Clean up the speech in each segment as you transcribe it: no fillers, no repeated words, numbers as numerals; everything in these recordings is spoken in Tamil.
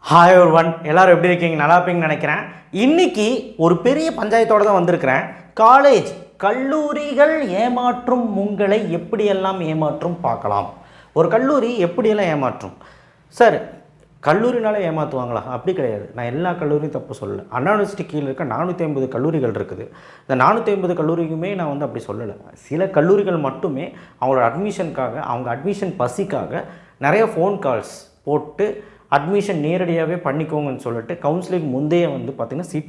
ஹாய் ஒருவன், எல்லோரும் எப்படி இருக்கீங்க? நல்லா இருப்பீங்கன்னு நினைக்கிறேன். இன்றைக்கி ஒரு பெரிய பஞ்சாயத்தோடு தான் வந்திருக்கிறேன். கல்லூரிகள் ஏமாற்றும் உங்களை எப்படியெல்லாம் ஏமாற்றும் பார்க்கலாம். ஒரு கல்லூரி எப்படியெல்லாம் ஏமாற்றும்? சார், கல்லூரினால ஏமாற்றுவாங்களா? அப்படி கிடையாது. நான் எல்லா கல்லூரியும் தப்பு சொல்லலை. அண்ணா யூனிவர்சிட்டி கீழே இருக்க 450 கல்லூரிகள் இருக்குது. இந்த 450 கல்லூரிக்குமே நான் வந்து அப்படி சொல்லலை. சில கல்லூரிகள் மட்டுமே அவங்களோட அட்மிஷனுக்காக, அவங்க அட்மிஷன் பசிக்காக நிறைய ஃபோன் கால்ஸ் போட்டு அட்மிஷன் நேரடியாகவே பண்ணிக்கோங்கன்னு சொல்லிட்டு கவுன்சிலிங் முந்தைய வந்து பார்த்திங்கன்னா சீட்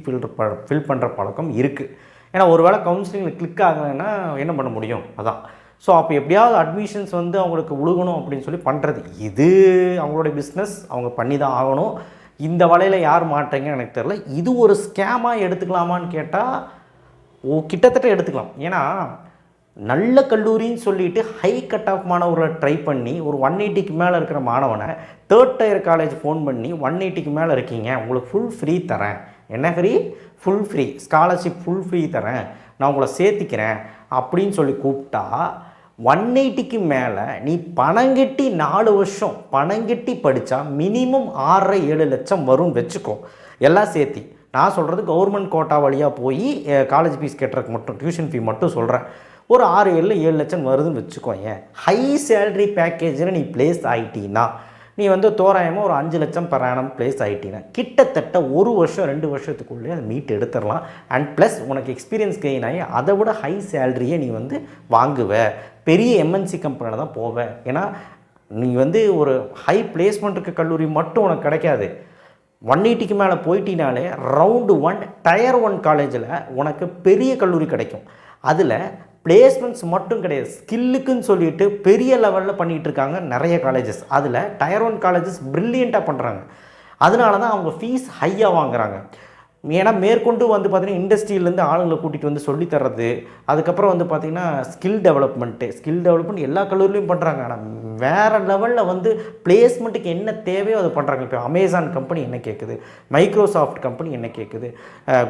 ஃபில் பண்ணுற பழக்கம் இருக்குது. ஏன்னா ஒரு வேளை கவுன்சிலிங்கில் கிளிக் ஆகலைன்னா என்ன பண்ண முடியும்? அதான். ஸோ அப்போ எப்படியாவது அட்மிஷன்ஸ் வந்து அவங்களுக்கு உழுகணும் அப்படின்னு சொல்லி பண்ணுறது, இது அவங்களோட பிஸ்னஸ், அவங்க பண்ணி தான் ஆகணும். இந்த வலையில் யார் மாட்டீங்கன்னு எனக்கு தெரில. இது ஒரு ஸ்கேமாக எடுத்துக்கலாமான்னு கேட்டால் கிட்டத்தட்ட எடுத்துக்கலாம். ஏன்னா நல்ல கல்லூரின்னு சொல்லிவிட்டு ஹை கட் ஆஃப் மாணவர்களை ட்ரை பண்ணி ஒரு 180க்கு மேலே இருக்கிற மாணவனை தேர்ட் டயர் காலேஜ் ஃபோன் பண்ணி 180க்கு மேலே இருக்கீங்க, உங்களுக்கு ஃபுல் ஃப்ரீ தரேன். என்ன free? Full free scholarship, full free தரேன், நான் உங்களை சேர்த்திக்கிறேன் அப்படின்னு சொல்லி கூப்பிட்டா 180க்கு மேலே நீ பணங்கட்டி 4 வருஷம் பணங்கட்டி படித்தா மினிமம் 6.5-7 லட்சம் வரும் வச்சுக்கோ. எல்லாம் சேர்த்தி நான் சொல்கிறது கவர்மெண்ட் கோட்டா வழியாக போய் காலேஜ் ஃபீஸ் கட்டுறதுக்கு மட்டும், டியூஷன் ஃபீ மட்டும் சொல்கிறேன். ஒரு 6-7 லட்சம் வருதுன்னு வச்சுக்கோங்க. ஹை சேலரி பேக்கேஜில் நீ பிளேஸ் ஆகிட்டீங்கன்னா நீ வந்து தோராயமாக ஒரு 5 லட்சம் per annum பிளேஸ் ஆகிட்டீங்கன்னா கிட்டத்தட்ட 1 வருஷம் 2 வருஷத்துக்குள்ளேயே அதை மீட் எடுத்துடலாம். அண்ட் ப்ளஸ் உனக்கு எக்ஸ்பீரியன்ஸ் கெயின் ஆகி அதை விட ஹை சேலரியை நீ வந்து வாங்குவ. பெரிய எம்என்சி கம்பெனியில் தான் போவேன். ஏன்னா நீ வந்து ஒரு ஹை பிளேஸ்மெண்ட் இருக்க கல்லூரி மட்டும் உனக்கு கிடைக்காது. 180க்கு மேலே போயிட்டினாலே ரவுண்டு 1 டயர் 1 காலேஜில் உனக்கு பெரிய கல்லூரி கிடைக்கும். அதில் பிளேஸ்மெண்ட்ஸ் மட்டும் கிடையாது, ஸ்கில்லுக்குன்னு சொல்லிட்டு பெரிய லெவலில் பண்ணிகிட்டு இருக்காங்க நிறைய காலேஜஸ். அதில் டயர் 1 காலேஜஸ் ப்ரில்லியண்ட்டாக பண்ணுறாங்க. அதனால தான் அவங்க ஃபீஸ் ஹையாக வாங்குகிறாங்க. ஏன்னா மேற்கொண்டு வந்து பார்த்திங்கன்னா இண்டஸ்ட்ரியிலேருந்து ஆளுங்களை கூட்டிகிட்டு வந்து சொல்லித்தர்றது, அதுக்கப்புறம் வந்து பார்த்திங்கன்னா ஸ்கில் டெவலப்மெண்ட் எல்லா கல்லூரிலையும் பண்ணுறாங்க. ஆனால் வேறு லெவலில் வந்து பிளேஸ்மெண்ட்டுக்கு என்ன தேவையோ அதை பண்ணுறாங்க. இப்போ அமேசான் கம்பெனி என்ன கேட்குது, மைக்ரோசாஃப்ட் கம்பெனி என்ன கேட்குது,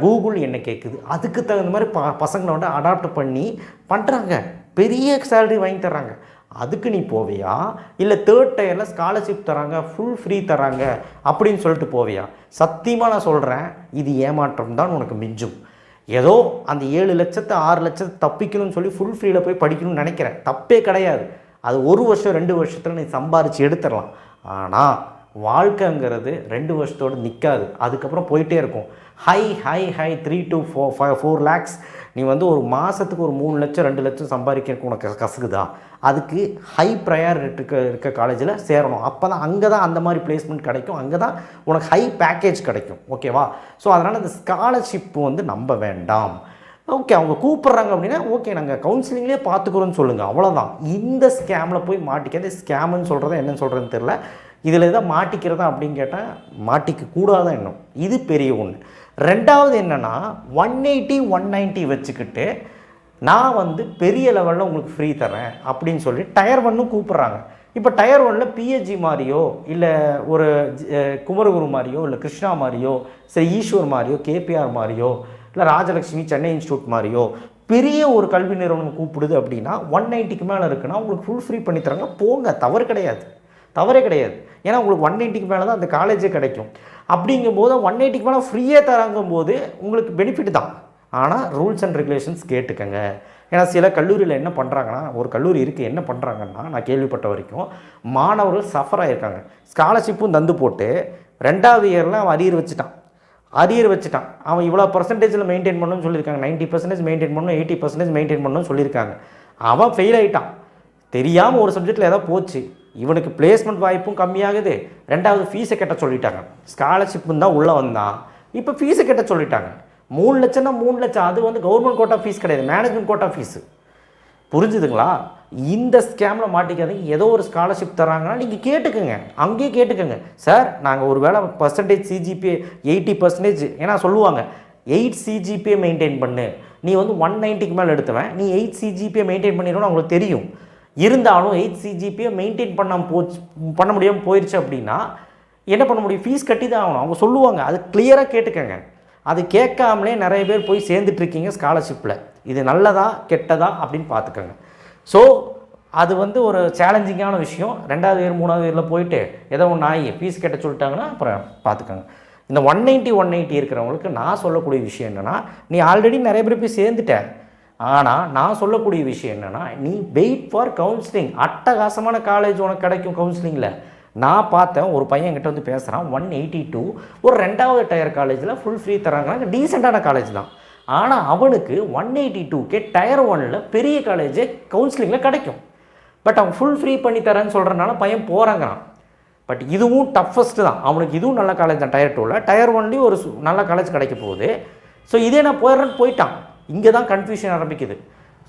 கூகுள் என்ன கேட்குது, அதுக்கு தகுந்த மாதிரி பசங்களை வந்து அடாப்ட் பண்ணி பண்ணுறாங்க. பெரிய சேலரி வாங்கி தர்றாங்க. அதுக்கு நீ போவியா? இல்லை தேர்ட் டயரில் ஸ்காலர்ஷிப் தராங்க, ஃபுல் ஃப்ரீ தராங்க அப்படின்னு சொல்லிட்டு போவியா? சத்தியமாக நான் சொல்கிறேன், இது ஏமாற்றம் தான் உனக்கு மிஞ்சும். ஏதோ அந்த 7 லட்சத்தை 6 லட்சத்தை தப்பிக்கணும்னு சொல்லி ஃபுல் ஃப்ரீயில் போய் படிக்கணும்னு நினைக்கிறேன். தப்பே கிடையாது. அது 1 வருஷம் 2 வருஷத்தில் நீ சம்பாரித்து எடுத்துடலாம். ஆனால் வாழ்க்கைங்கிறது 2 வருஷத்தோடு நிற்காது. அதுக்கப்புறம் போயிட்டே இருக்கும். ஹை 3 to 4 lakhs நீ வந்து ஒரு மாதத்துக்கு ஒரு 3 லட்சம் 2 லட்சம் சம்பாதிக்கிறதுக்கு உனக்கு கசகுதா? அதுக்கு ஹை ப்ரையாரிட்டி இருக்க காலேஜில் சேரணும். அப்போ தான் அங்கே தான் அந்த மாதிரி பிளேஸ்மெண்ட் கிடைக்கும், அங்கே தான் உனக்கு ஹை பேக்கேஜ் கிடைக்கும். ஓகேவா? ஸோ அதனால் அந்த ஸ்காலர்ஷிப்பு வந்து நம்ப வேண்டாம். ஓகே, அவங்க கூப்பிட்றாங்க அப்படின்னா ஓகே, நாங்கள் கவுன்சிலிங்லேயே பார்த்துக்குறோன்னு சொல்லுங்கள், அவ்வளோதான். இந்த ஸ்கேமில் போய் மாட்டிக்கிறது, ஸ்கேமுன்னு சொல்கிறத என்னன்னு சொல்கிறதுன்னு தெரில. இதில் எதாவது மாட்டிக்கிறதா அப்படின்னு கேட்டால் மாட்டிக்க கூடாதான் இன்னும். இது பெரிய ஒன்று. ரெண்டாவது என்னென்னா 180 190 வச்சுக்கிட்டு நான் வந்து பெரிய லெவலில் உங்களுக்கு ஃப்ரீ தரேன் அப்படின்னு சொல்லி டயர் 1ம் கூப்பிட்றாங்க. இப்போ டயர் 1ல் பிஹெச்சி மாதிரியோ, இல்லை ஒரு குமரகுரு மாதிரியோ, இல்லை கிருஷ்ணா மாதிரியோ, சரி ஈஸ்வர் மாதிரியோ, கேபிஆர் மாதிரியோ, இல்லை ராஜலக்ஷ்மி சென்னை இன்ஸ்டியூட் மாதிரியோ பெரிய ஒரு கல்வி நிறுவனம் கூப்பிடுது அப்படின்னா 190க்கு மேலே இருக்குன்னா உங்களுக்கு ஃபுல் ஃப்ரீ பண்ணி தராங்க. போங்க, தவறே கிடையாது. ஏன்னா உங்களுக்கு 180க்கு மேலே தான் அந்த காலேஜே கிடைக்கும். அப்படிங்கும்போது 180க்கு மேலே ஃப்ரீயே தராங்கும் போது உங்களுக்கு பெனிஃபிட் தான். ஆனால் ரூல்ஸ் அண்ட் ரெகுலேஷன்ஸ் கேட்டுக்கங்க. ஏன்னா சில கல்லூரியில் என்ன பண்ணுறாங்கன்னா, ஒரு கல்லூரி இருக்குது, என்ன பண்ணுறாங்கன்னா நான் கேள்விப்பட்ட வரைக்கும் மாணவர்கள் சஃபர் ஆகியிருக்காங்க. ஸ்காலர்ஷிப்பும் தந்து போட்டு 2வது இயரில் அவன் அரியர் வச்சுட்டான். அவன் இவ்வளோ பர்சன்டேஜில் மெயின்டைன் பண்ணணும்னு சொல்லியிருக்காங்க. 90% மெயின்டைன் பண்ணணும், 80% மெயின்டைன் பண்ணணும்னு சொல்லியிருக்காங்க. அவன் ஃபெயில் ஆகிட்டான். தெரியாமல் ஒரு சப்ஜெக்டில் ஏதோ போச்சு. இவனுக்கு பிளேஸ்மெண்ட் வாய்ப்பும் கம்மியாகுது. 2வது ஃபீஸை கட்ட சொல்லிட்டாங்க. ஸ்காலர்ஷிப்புன்னு தான் உள்ளே வந்தான், இப்போ ஃபீஸை கட்ட சொல்லிட்டாங்க. 3 லட்சம்னா 3 லட்சம். அது வந்து கவர்மெண்ட் கோட்டா ஃபீஸ் கிடையாது, மேனேஜ்மெண்ட் கோட்டா ஃபீஸு. புரிஞ்சுதுங்களா? இந்த ஸ்கேமில் மாட்டிக்காதீங்க. ஏதோ ஒரு ஸ்காலர்ஷிப் தராங்கன்னா நீங்கள் கேட்டுக்கோங்க, அங்கேயே கேட்டுக்கோங்க. சார், நாங்கள் ஒரு வேளை பர்சன்டேஜ் சிஜிபிஏ 80%, ஏன்னா சொல்லுவாங்க 8 சிஜிபிஏ மெயின்டைன் பண்ணு, நீ வந்து 190க்கு மேலே எடுத்துவேன், நீ 8 சிஜிபிஏ மெயின்டைன் பண்ணிடணும்னு அவங்களுக்கு தெரியும். இருந்தாலும் 8 சிஜிபிஏ மெயின்டைன் பண்ண முடியாமல் போயிடுச்சு அப்படின்னா என்ன பண்ண முடியும்? ஃபீஸ் கட்டி தான் ஆகணும். அவங்க சொல்லுவாங்க. அது கிளியராக கேட்டுக்கங்க. அது கேட்காமலே நிறைய பேர் போய் சேர்ந்துட்ருக்கீங்க ஸ்காலர்ஷிப்பில். இது நல்லதா கெட்டதா அப்படின்னு பார்த்துக்கோங்க. ஸோ அது வந்து ஒரு சேலஞ்சிங்கான விஷயம். 2வது இயர் 3வது இயரில் போயிட்டு ஏதோ ஒன்று ஆகி ஃபீஸ் கட்ட சொல்லிட்டாங்கன்னா அப்புறம் பார்த்துக்கோங்க. இந்த 190 இருக்கிறவங்களுக்கு நான் சொல்லக்கூடிய விஷயம் என்னென்னா, நீ ஆல்ரெடி நிறைய பேர் போய் சேர்ந்துட்ட. ஆனால் நான் சொல்லக்கூடிய விஷயம் என்னென்னா, நீ வெயிட் ஃபார் கவுன்சிலிங். அட்டகாசமான காலேஜ் உனக்கு கிடைக்கும் கவுன்சிலிங்கில். நான் பார்த்தேன், ஒரு பையன் என்கிட்ட வந்து பேசுகிறான், 182 ஒரு 2வது டயர் காலேஜில் ஃபுல் ஃப்ரீ தராங்க, டீசெண்டான காலேஜ் தான். ஆனால் அவனுக்கு 182 டயர் 1ல் பெரிய காலேஜே கவுன்சிலிங்கில் கிடைக்கும். பட் அவன் ஃபுல் ஃப்ரீ பண்ணி தரேன்னு சொல்கிறனால பையன் போகிறாங்கிறான். பட் இதுவும் டஃபஸ்ட்டு தான். அவனுக்கு இதுவும் நல்ல காலேஜ் தான். டயர் 2ல் டயர் 1லேயும் ஒரு நல்ல காலேஜ் கிடைக்க போகுது. ஸோ இதே நான் போயிடுறேன்னு போயிட்டான். இங்கே தான் கன்ஃபியூஷன் ஆரம்பிக்குது.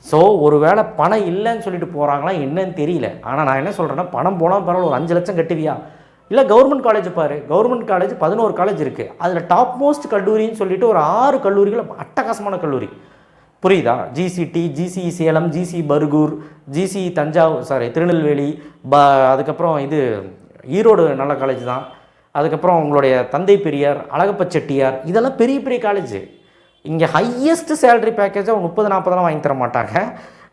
ஸோ ஒரு வேளை பணம் இல்லைன்னு சொல்லிட்டு போகிறாங்களா என்னன்னு தெரியல. ஆனால் நான் என்ன சொல்கிறேன்னா, பணம் போனால் பரவாயில்ல, ஒரு 5 லட்சம் கட்டுவியா? இல்லை கவர்மெண்ட் காலேஜ் பாரு. கவர்மெண்ட் காலேஜ் 11 காலேஜ் இருக்குது. அதில் டாப் மோஸ்ட் கல்லூரின்னு சொல்லிட்டு ஒரு 6 கல்லூரிகள் அட்டகாசமான கல்லூரி. புரியுதா? GCT, GCE Salem, GC Bargur, GC Thanjavur, Tirunelveli, அதுக்கப்புறம் இது ஈரோடு நல்ல காலேஜ் தான். அதுக்கப்புறம் உங்களுடைய தந்தை பெரியார், அழகப்ப செட்டியார், இதெல்லாம் பெரிய பெரிய காலேஜ். இங்கே ஹையஸ்ட் சேலரி பேக்கேஜாக 30-40 வாங்கி தர மாட்டாங்க.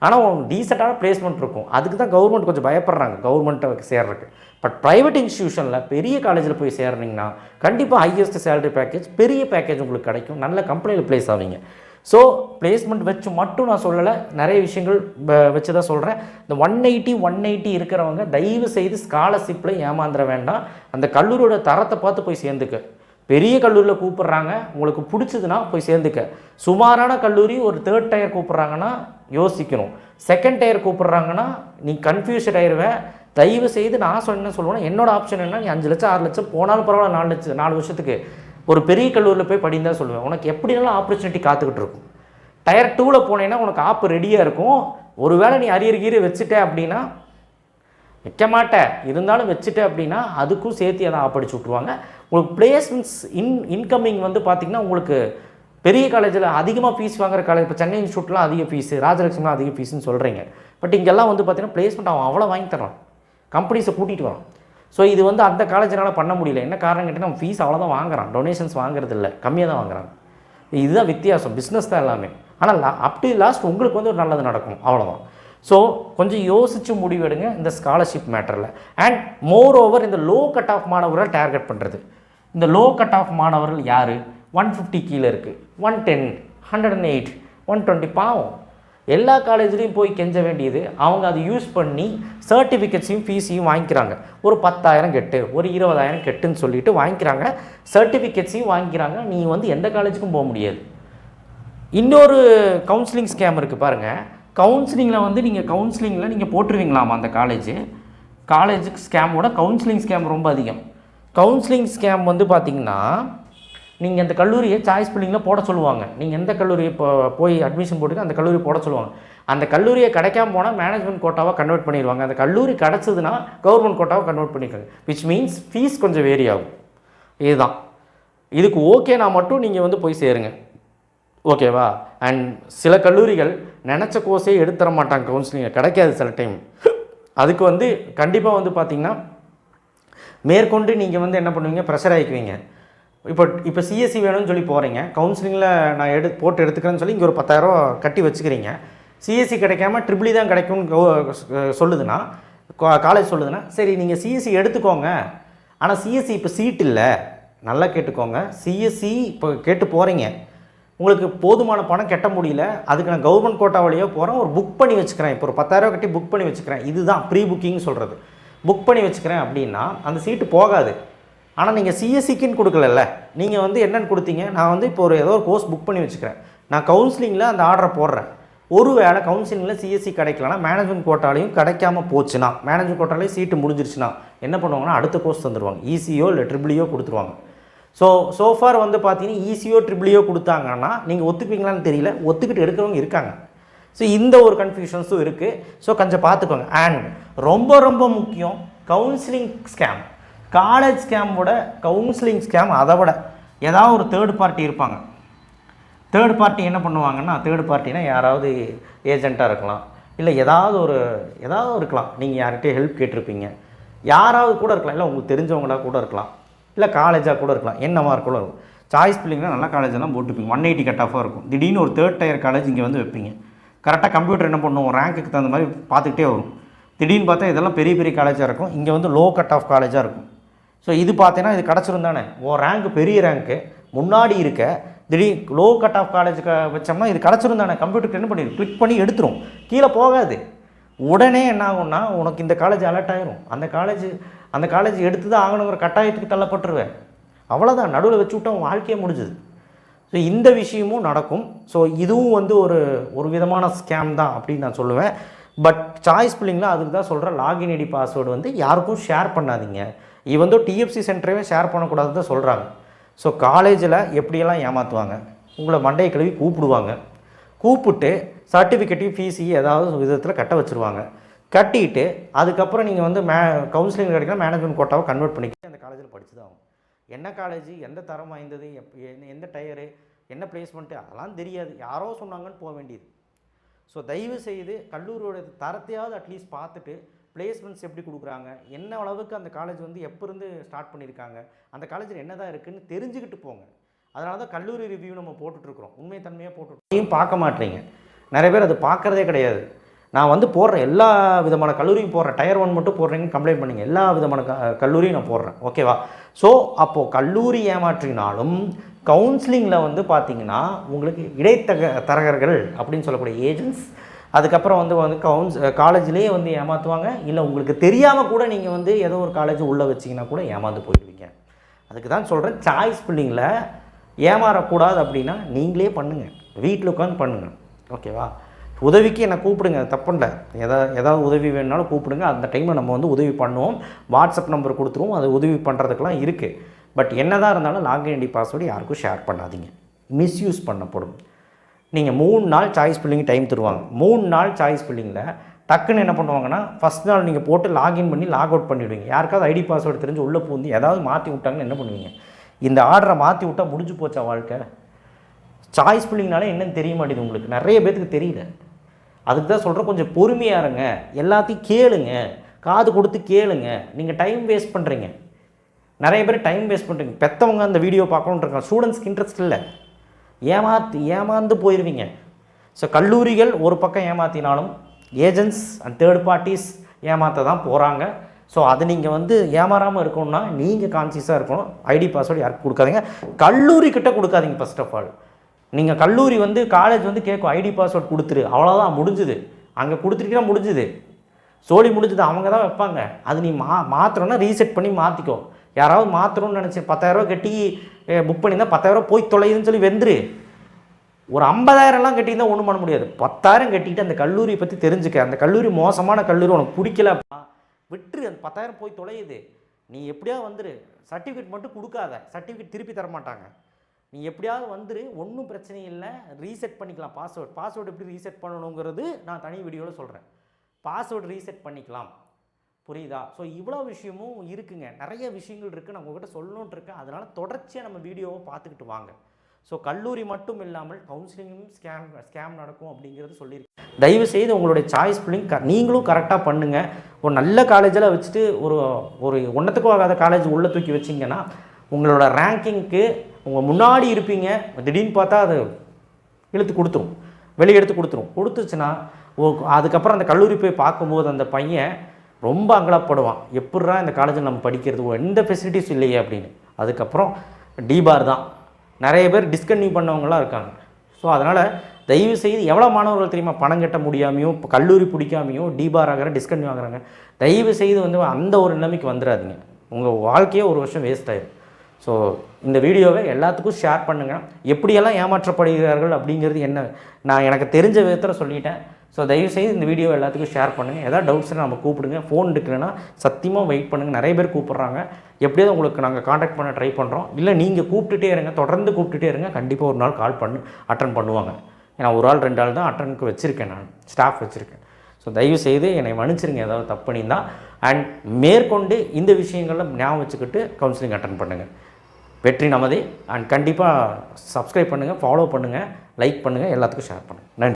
ஆனால் டீசெண்டான பிளேஸ்மெண்ட் இருக்கும். அதுக்கு தான் கவர்மெண்ட் கொஞ்சம் பயப்படுறாங்க கவர்மெண்ட்டை சேர்றதுக்கு. பட் ப்ரைவேட் இன்ஸ்டியூஷனில் பெரிய காலேஜில் போய் சேர்றீங்கன்னா கண்டிப்பாக ஹையஸ்ட் சேலரி பேக்கேஜ், பெரிய பேக்கேஜ் உங்களுக்கு கிடைக்கும். நல்ல கம்பெனியில் ப்ளேஸ் ஆவீங்க. ஸோ பிளேஸ்மெண்ட் வச்சு மட்டும் நான் சொல்லலை, நிறைய விஷயங்கள் வச்சு தான் சொல்கிறேன். இந்த 180 இருக்கிறவங்க தயவு செய்து ஸ்காலர்ஷிப்பில் ஏமாந்துட வேண்டாம். அந்த கல்லூரியோட தரத்தை பார்த்து போய் சேர்ந்துக்க. பெரிய கல்லூரியில் கூப்பிட்றாங்க, உங்களுக்கு பிடிச்சதுன்னா போய் சேர்ந்துக்க. சுமாரான கல்லூரி ஒரு 3rd டயர் கூப்பிட்றாங்கன்னா யோசிக்கணும். 2nd டயர் கூப்பிட்றாங்கன்னா நீ கன்ஃபியூஸ்ட் ஆயிடுவேன். தயவு செய்து நான் என்ன சொல்லுவேன்னா, என்னோட ஆப்ஷன் என்ன, நீ 5 லட்சம் 6 லட்சம் போனாலும் பரவாயில்ல, 4 வருஷத்துக்கு ஒரு பெரிய கல்லூரியில் போய் படின்னு தான் சொல்லுவேன். உனக்கு எப்படினாலும் ஆப்பர்ச்சுனிட்டி காத்துக்கிட்டு இருக்கும். டயர் 2ல் போனேன்னா உனக்கு ஆப்பு ரெடியாக இருக்கும். ஒருவேளை நீ அரியர் வச்சுட்ட அப்படின்னா, வைக்க மாட்டேன் இருந்தாலும் வச்சுட்டு அப்படின்னா அதுக்கும் சேர்த்து அதை ஆப்படிச்சு விட்ருவாங்க. உங்களுக்கு பிளேஸ்மெண்ட்ஸ் இன்கமிங் வந்து பார்த்திங்கன்னா, உங்களுக்கு பெரிய காலேஜில் அதிகமாக ஃபீஸ் வாங்குற காலேஜ், இப்போ சென்னை இன்ஸ்டியூட்லாம் அதிக ஃபீஸு, ராஜலட்சுமிலாம் அதிக ஃபீஸுன்னு சொல்கிறீங்க. பட் இங்கெல்லாம் வந்து பார்த்திங்கன்னா பிளேஸ்மெண்ட் அவன் அவ்வளோ வாங்கி தரான், கம்பெனிஸை கூட்டிகிட்டு வரான். ஸோ இது வந்து அந்த காலேஜினால் பண்ண முடியல. என்ன காரணம் கேட்டால் நம்ம ஃபீஸ் அவ்வளோதான் வாங்குறான், டொனேஷன்ஸ் வாங்குறது இல்லை, கம்மியாக தான் வாங்குறாங்க. இதுதான் வித்தியாசம். பிஸ்னஸ் தான் எல்லாமே. ஆனால் அப் டு லாஸ்ட் உங்களுக்கு வந்து ஒரு நல்லது நடக்கும், அவ்வளோதான். ஸோ கொஞ்சம் யோசித்து முடிவெடுங்க இந்த ஸ்காலர்ஷிப் மேட்டரில். அண்ட் மோர் ஓவர் இந்த லோ கட் ஆஃப் மாணவர்கள் டார்கெட் பண்ணுறது. இந்த லோ கட் ஆஃப் மாணவர்கள் யார்? 150 கீழே இருக்குது, 110, 108, 120. பாவம், எல்லா காலேஜ்லேயும் போய் கெஞ்ச வேண்டியது. அவங்க அதை யூஸ் பண்ணி சர்டிஃபிகேட்ஸையும் ஃபீஸையும் வாங்கிக்கிறாங்க. ஒரு 10,000 கெட்டு, ஒரு 20,000 கெட்டுன்னு சொல்லிட்டு வாங்கிக்கிறாங்க. சர்டிஃபிகேட்ஸையும் வாங்கிக்கிறாங்க. நீ வந்து எந்த காலேஜுக்கும் போக முடியாது. இன்னொரு கவுன்சிலிங் ஸ்கேம் இருக்குது பாருங்கள். கவுன்சிலிங்கில் வந்து நீங்கள் போட்டுருவீங்களாமா அந்த காலேஜுக்கு ஸ்கேமோட கவுன்சிலிங் ஸ்கேம் ரொம்ப அதிகம். கவுன்சிலிங் ஸ்கேம் வந்து பார்த்திங்கன்னா, நீங்கள் அந்த கல்லூரியை சாய்ஸ் பில்லிங்கில் போட சொல்லுவாங்க. நீங்கள் எந்த கல்லூரி இப்போ போய் அட்மிஷன் போட்டுக்க அந்த கல்லூரி போட சொல்லுவாங்க. அந்த கல்லூரியை கிடைக்காம போனால் மேனேஜ்மெண்ட் கோட்டாவாக கன்வெர்ட் பண்ணிடுவாங்க. அந்த கல்லூரி கிடச்சதுன்னா கவர்மெண்ட் கோட்டாவை கன்வெர்ட் பண்ணியிருக்காங்க. விச் மீன்ஸ் ஃபீஸ் கொஞ்சம் வேரி ஆகும். இதுதான். இதுக்கு ஓகேனா மட்டும் நீங்கள் வந்து போய் சேருங்க, ஓகேவா? அண்ட் சில கல்லூரிகள் நினச்ச கோர்ஸே எடுத்துற மாட்டாங்க, கவுன்சிலிங்கில் கிடைக்காது சில டைம். அதுக்கு வந்து கண்டிப்பாக வந்து பார்த்திங்கன்னா மேற்கொண்டு நீங்கள் வந்து என்ன பண்ணுவீங்க, ப்ரெஷர் ஆகிக்குவீங்க. இப்போ சிஎஸ்சி வேணும்னு சொல்லி போகிறீங்க, கவுன்சிலிங்கில் நான் போட்டு எடுத்துக்கிறேன்னு சொல்லி இங்கே ஒரு 10,000 கட்டி வச்சுக்கிறீங்க. சிஎஸ்சி கிடைக்காம ட்ரிபிள் தான் கிடைக்கும்னு சொல்லுதுன்னா, காலேஜ் சொல்லுதுன்னா, சரி நீங்கள் சிஎஸ்சி எடுத்துக்கோங்க. ஆனால் சிஎஸ்சி இப்போ சீட் இல்லை, நல்லா கேட்டுக்கோங்க. சிஎஸ்சி இப்போ கேட்டு போகிறீங்க, உங்களுக்கு போதுமான பணம் கட்ட முடியல, அதுக்கு நான் கவர்மெண்ட் கோட்டா வழியாக போகிறேன், ஒரு புக் பண்ணி வச்சுக்கிறேன். இப்போ ஒரு 10,000 கட்டி புக் பண்ணி வச்சுக்கிறேன். இதுதான் ப்ரீ புக்கிங் சொல்கிறது. புக் பண்ணி வச்சுக்கிறேன் அப்படின்னா அந்த சீட்டு போகாது. ஆனால் நீங்கள் சிஎஸ்சிக்குன்னு கொடுக்கலல்ல, நீங்கள் வந்து என்னென்னு கொடுத்தீங்க, நான் வந்து இப்போ ஏதோ ஒரு கோர்ஸ் புக் பண்ணி வச்சுக்கிறேன், நான் கவுன்சிலிங்கில் அந்த ஆர்டரை போடுறேன். ஒரு வேளை கவுன்சிலிங்கில் சிஎஸ்சி கிடைக்கலனா, மேனேஜ்மெண்ட் கோட்டாலையும் கிடைக்காம போச்சுன்னா, மேனேஜ்மெண்ட் சீட்டு முடிஞ்சிருச்சுன்னா என்ன பண்ணுவாங்கன்னா அடுத்த கோர்ஸ் தந்துடுவாங்க. ஈசியோ இல்லை ட்ரிபிளியோ கொடுத்துருவாங்க. சோஃபார் வந்து பார்த்தீங்கன்னா ஈசியோ ட்ரிபிளியோ கொடுத்தாங்கன்னா நீங்கள் ஒத்துக்குவீங்களான்னு தெரியல, ஒத்துக்கிட்டு எடுக்கிறவங்க இருக்காங்க. ஸோ இந்த ஒரு கன்ஃபியூஷன்ஸும் இருக்குது. ஸோ கொஞ்சம் பார்த்துக்கோங்க. அண்ட் ரொம்ப ரொம்ப முக்கியம், கவுன்சிலிங் ஸ்கேம், காலேஜ் ஸ்கேமோட கவுன்சிலிங் ஸ்கேம் அதை விட ஏதாவது ஒரு தேர்ட் பார்ட்டி இருப்பாங்க. தேர்ட் பார்ட்டி என்ன பண்ணுவாங்கன்னா, தேர்ட் பார்ட்டினா யாராவது ஏஜெண்ட்டாக இருக்கலாம், இல்லை ஏதாவது இருக்கலாம். நீங்கள் யார்கிட்டயே ஹெல்ப் கேட்டிருப்பீங்க, யாராவது கூட இருக்கலாம், இல்லை உங்களுக்கு தெரிஞ்சவங்களாக கூட இருக்கலாம், இல்லை காலேஜாக கூட இருக்கலாம், என்னவா கூட இருக்கும். சாய்ஸ் பில்லிங்னா நல்ல காலேஜெல்லாம் போட்டுப்பீங்க, 180 கட் ஆஃபாக இருக்கும். திடீர்னு ஒரு 3rd டயர் காலேஜ் இங்கே வந்து வைப்பீங்க. கரெக்டாக கம்ப்யூட்டர் என்ன பண்ணுவோம், ரேங்க்குக்கு தகுந்த மாதிரி பார்த்துக்கிட்டே வரும். திடீர்னு பார்த்தா இதெல்லாம் பெரிய பெரிய காலேஜாக இருக்கும், இங்கே வந்து லோ கட் ஆஃப் காலேஜாக இருக்கும். ஸோ இது பார்த்தீங்கன்னா இது கிடச்சிரும் தானே, ரேங்க்கு பெரிய ரேங்க்கு முன்னாடி இருக்க திடீர் லோ கட் ஆஃப் காலேஜுக்கு வச்சோம்னா இது கிடச்சிரும் தானே, கம்ப்யூட்டருக்கு என்ன பண்ணிடும், கிளிக் பண்ணி எடுத்துரும், கீழே போகாது. உடனே என்ன ஆகும்னா உனக்கு இந்த காலேஜ் அலர்ட் ஆயிரும், அந்த காலேஜ் எடுத்து தான் ஆகணுங்கிற கட்டாயத்துக்கு தள்ளப்பட்டுருவேன். அவ்வளோதான், நடுவில் வச்சு விட்டா உன் வாழ்க்கையே முடிஞ்சுது. ஸோ இந்த விஷயமும் நடக்கும். ஸோ இதுவும் வந்து ஒரு விதமான ஸ்கேம் தான் அப்படின்னு நான் சொல்லுவேன். பட் சாய்ஸ் பில்லிங்கில் அதுக்கு தான் சொல்கிறேன், லாகின் ஐடி பாஸ்வேர்டு வந்து யாருக்கும் ஷேர் பண்ணாதீங்க. வந்து டிஎஃப்சி சென்டரவே ஷேர் பண்ணக்கூடாதுன்னு தான் சொல்கிறாங்க. ஸோ காலேஜில் எப்படியெல்லாம் ஏமாற்றுவாங்க, உங்களை மண்டையை கழுவி கூப்பிட்டு சர்டிஃபிகேட்டையும் ஃபீஸையும் ஏதாவது விதத்தில் கட்ட வச்சுருவாங்க. கட்டிட்டு அதுக்கப்புறம் நீங்கள் வந்து கவுன்சிலிங் கிடைக்கலாம், மேனேஜ்மெண்ட் கோட்டாவை கன்வெர்ட் பண்ணிக்கிட்டு அந்த காலேஜில் படிச்சு தான் ஆகும். என்ன காலேஜ், எந்த தரம் வாய்ந்தது, எந்த டயரு, என்ன பிளேஸ்மெண்ட்டு, அதெல்லாம் தெரியாது, யாரோ சொன்னாங்கன்னு போக வேண்டியது. ஸோ தயவு செய்து கல்லூரியோட தரத்தையாவது அட்லீஸ்ட் பார்த்துட்டு பிளேஸ்மெண்ட்ஸ் எப்படி கொடுக்குறாங்க, என்ன அளவுக்கு அந்த காலேஜ் வந்து எப்போ இருந்து ஸ்டார்ட் பண்ணியிருக்காங்க, அந்த காலேஜில் என்ன தான் இருக்குதுன்னு தெரிஞ்சுக்கிட்டு போங்க. அதனால தான் கல்லூரி ரிவ்யூ நம்ம போட்டுட்ருக்குறோம், உண்மைத்தன்மையாக போட்டுட்ருக்கோம். பார்க்க மாட்டீங்க, நிறைய பேர் அது பார்க்குறதே கிடையாது. நான் வந்து போடுறேன், எல்லா விதமான கல்லூரியும் போடுறேன், டயர் 1 மட்டும் போடுறீங்கன்னு கம்ப்ளைண்ட் பண்ணிங்க, எல்லா விதமான கல்லூரியும் நான் போடுறேன், ஓகேவா? ஸோ அப்போது கல்லூரி ஏமாற்றினாலும் கவுன்சிலிங்கில் வந்து பார்த்திங்கன்னா உங்களுக்கு இடைத்தரகர்கள் அப்படின்னு சொல்லக்கூடிய ஏஜென்ட்ஸ், அதுக்கப்புறம் வந்து காலேஜ்லேயே வந்து ஏமாற்றுவாங்க. இல்லை உங்களுக்கு தெரியாமல் கூட நீங்கள் வந்து ஏதோ ஒரு காலேஜ் உள்ளே வச்சிங்கன்னா கூட ஏமாந்து போயிடுவீங்க. அதுக்கு தான் சொல்கிறேன், சாய்ஸ் பில்லிங்கில் ஏமாறக்கூடாது அப்படின்னா நீங்களே பண்ணுங்கள், வீட்டில் உட்காந்து பண்ணுங்கள், ஓகேவா? உதவிக்கு என்னை கூப்பிடுங்க, தப்புண்டை, ஏதாவது உதவி வேணுனாலும் கூப்பிடுங்க, அந்த டைமில் நம்ம வந்து உதவி பண்ணுவோம். வாட்ஸ்அப் நம்பர் கொடுத்துருவோம், அது உதவி பண்ணுறதுக்கெலாம் இருக்குது. பட் என்ன தான் இருந்தாலும் லாகின் ஐடி பாஸ்வேர்டு யாருக்கும் ஷேர் பண்ணாதீங்க, மிஸ்யூஸ் பண்ணப்படும். நீங்கள் 3 நாள் சாய்ஸ் பில்லிங் டைம் தருவாங்க. 3 நாள் சாய்ஸ் பில்லிங்கில் டக்குன்னு என்ன பண்ணுவாங்கன்னா, ஃபஸ்ட் நாள் நீங்கள் போட்டு லாகின் பண்ணி லாக் அவுட் பண்ணிவிடுவீங்க. யாருக்காவது ஐடி பாஸ்வேர்டு தெரிஞ்சு உள்ளே பூந்து ஏதாவது மாற்றி விட்டாங்கன்னு என்ன பண்ணுவீங்க? இந்த ஆர்டரை மாற்றி விட்டால் முடிஞ்சு போச்சா வாழ்க்கை? சாய்ஸ் பில்லிங்னாலே என்னன்னு தெரிய மாட்டேங்குது உங்களுக்கு, நிறைய பேருக்கு தெரியல. அதுக்கு தான் சொல்கிறேன், கொஞ்சம் பொறுமையாக இருங்க, எல்லாத்தையும் கேளுங்க, காது கொடுத்து கேளுங்க. நீங்கள் டைம் வேஸ்ட் பண்ணுறீங்க, நிறைய பேர் டைம் வேஸ்ட் பண்ணுறீங்க. பெற்றவங்க அந்த வீடியோ பார்க்கணுன்னு இருக்காங்க, ஸ்டூடெண்ட்ஸ்க்கு இன்ட்ரெஸ்ட் இல்லை, ஏமாந்து போயிடுவீங்க. ஸோ கல்லூரிகள் ஒரு பக்கம் ஏமாற்றினாலும் ஏஜென்ட்ஸ் அண்ட் தேர்ட் பார்ட்டிஸ் ஏமாற்ற தான் போகிறாங்க. ஸோ அது நீங்கள் வந்து ஏமாறாமல் இருக்கணும்னா நீங்கள் கான்சியஸாக இருக்கணும். ஐடி பாஸ்வேர்டு யாருக்கு கொடுக்காதீங்க, கல்லூரிக்கிட்ட கொடுக்காதீங்க. ஃபர்ஸ்ட் ஆஃப் ஆல் நீங்கள் கல்லூரி வந்து காலேஜ் வந்து கேட்கும் ஐடி பாஸ்வேர்டு கொடுத்துரு, அவ்வளோதான் முடிஞ்சுது. அங்கே கொடுத்துருக்கீங்கன்னா முடிஞ்சுது, சோழி முடிஞ்சுது, அவங்க தான் வைப்பாங்க. அது நீ மாற்றணும்னா ரீசெட் பண்ணி மாற்றிக்கோ. யாராவது மாற்றணும்னு நினச்சி 10,000 கட்டி புக் பண்ணியிருந்தால் 10,000 போய் தொலையுதுன்னு சொல்லி வெந்துரு. ஒரு 50,000லாம் கட்டியிருந்தால் ஒன்றும் பண்ண முடியாது. 10,000 கட்டிட்டு அந்த கல்லூரியை பற்றி தெரிஞ்சுக்க. அந்த கல்லூரி மோசமான கல்லூரி, உனக்கு பிடிக்கல விட்டுரு, அந்த 10,000 போய் தொலையுது. நீ எப்படியாவது வந்துரு, சர்டிஃபிகேட் மட்டும் கொடுக்காத, சர்டிஃபிகேட் திருப்பி தரமாட்டாங்க. நீ எப்படியாவது வந்துரு, ஒன்றும் பிரச்சனை இல்லை, ரீசெட் பண்ணிக்கலாம். பாஸ்வேர்டு எப்படி ரீசெட் பண்ணணுங்கிறது நான் தனி வீடியோவில் சொல்கிறேன். பாஸ்வேர்டு ரீசெட் பண்ணிக்கலாம், புரியுதா? ஸோ இவ்வளோ விஷயமும் இருக்குங்க, நிறைய விஷயங்கள் இருக்குது, நான் உங்கள்கிட்ட சொல்லணுன்ட்டு இருக்கேன். அதனால் தொடர்ச்சியாக நம்ம வீடியோவை பார்த்துக்கிட்டு வாங்க. ஸோ கல்லூரி மட்டும் இல்லாமல் கவுன்சிலிங்கும் ஸ்கேம் நடக்கும் அப்படிங்கிறது சொல்லியிருக்கேன். தயவுசெய்து உங்களுடைய சாய்ஸ் பில்லிங் நீங்களும் கரெக்டாக பண்ணுங்கள். ஒரு நல்ல காலேஜில் வச்சுட்டு ஒரு ஒன்றத்துக்கும் ஆகாத காலேஜ் உள்ளே தூக்கி வச்சிங்கன்னா உங்களோட ரேங்கிங்க்கு உங்கள் முன்னாடி இருப்பீங்க, திடீர்னு பார்த்தா அது வெளியே எடுத்து கொடுத்துச்சுன்னா அதுக்கப்புறம் அந்த கல்லூரி போய் பார்க்கும்போது அந்த பையன் ரொம்ப அங்கலப்படுவான், எப்பட்றா இந்த காலேஜில் நம்ம படிக்கிறது, எந்த ஃபெசிலிட்டிஸ் இல்லையே அப்படின்னு. அதுக்கப்புறம் டிபார் தான், நிறைய பேர் டிஸ்கன்டினியூ பண்ணவங்களாம் இருக்காங்க. ஸோ அதனால் தயவுசெய்து எவ்வளோ மாணவர்கள் தெரியுமா பணம் கட்ட முடியாமையோ இப்போ கல்லூரி பிடிக்காமையோ டிபார் ஆகிற டிஸ்கன்டினியூ ஆகிறாங்க. தயவுசெய்து வந்து அந்த ஒரு நிலைமைக்கு வந்துடாதீங்க, உங்கள் வாழ்க்கையே ஒரு வருஷம் வேஸ்ட் ஆயிடும். ஸோ இந்த வீடியோவை எல்லாத்துக்கும் ஷேர் பண்ணுங்கள். எப்படியெல்லாம் ஏமாற்றப்படுகிறார்கள் அப்படிங்கிறது நான் எனக்கு தெரிஞ்ச விதத்தில் சொல்லிட்டேன். ஸோ தயவுசெய்து இந்த வீடியோ எல்லாத்துக்கும் ஷேர் பண்ணுங்கள். ஏதாவது டவுட்ஸ்னால் நம்ம கூப்பிடுங்க, ஃபோன் எடுக்கலைன்னா சத்தியமாக வெயிட் பண்ணுங்கள், நிறைய பேர் கூப்பிட்றாங்க. எப்படியாவது உங்களுக்கு நாங்கள் காண்டாக்ட் பண்ண ட்ரை பண்ணுறோம். இல்லை நீங்கள் கூப்பிட்டுட்டே இருங்க, தொடர்ந்து கூப்பிட்டுட்டே இருங்க, கண்டிப்பாக ஒரு நாள் கால் அட்டன் பண்ணுவாங்க. ஏன்னா ஒரு ஆள் 2 ஆள் தான் அட்டனுக்கு வச்சுருக்கேன், நான் ஸ்டாஃப் வச்சுருக்கேன். ஸோ தயவுசெய்து என்னை மன்னிச்சிருங்க ஏதாவது தப்பு பண்ணியிருந்தால். அண்ட் மேற்கொண்டு இந்த விஷயங்களில் ஞாபகம் வச்சுக்கிட்டு கவுன்சிலிங் அட்டன் பண்ணுங்கள். வெற்றி நமதே. அண்ட் கண்டிப்பாக சப்ஸ்கிரைப் பண்ணுங்கள், ஃபாலோ பண்ணுங்கள், லைக் பண்ணுங்கள், எல்லாத்துக்கும் ஷேர் பண்ணுங்கள். நன்றி.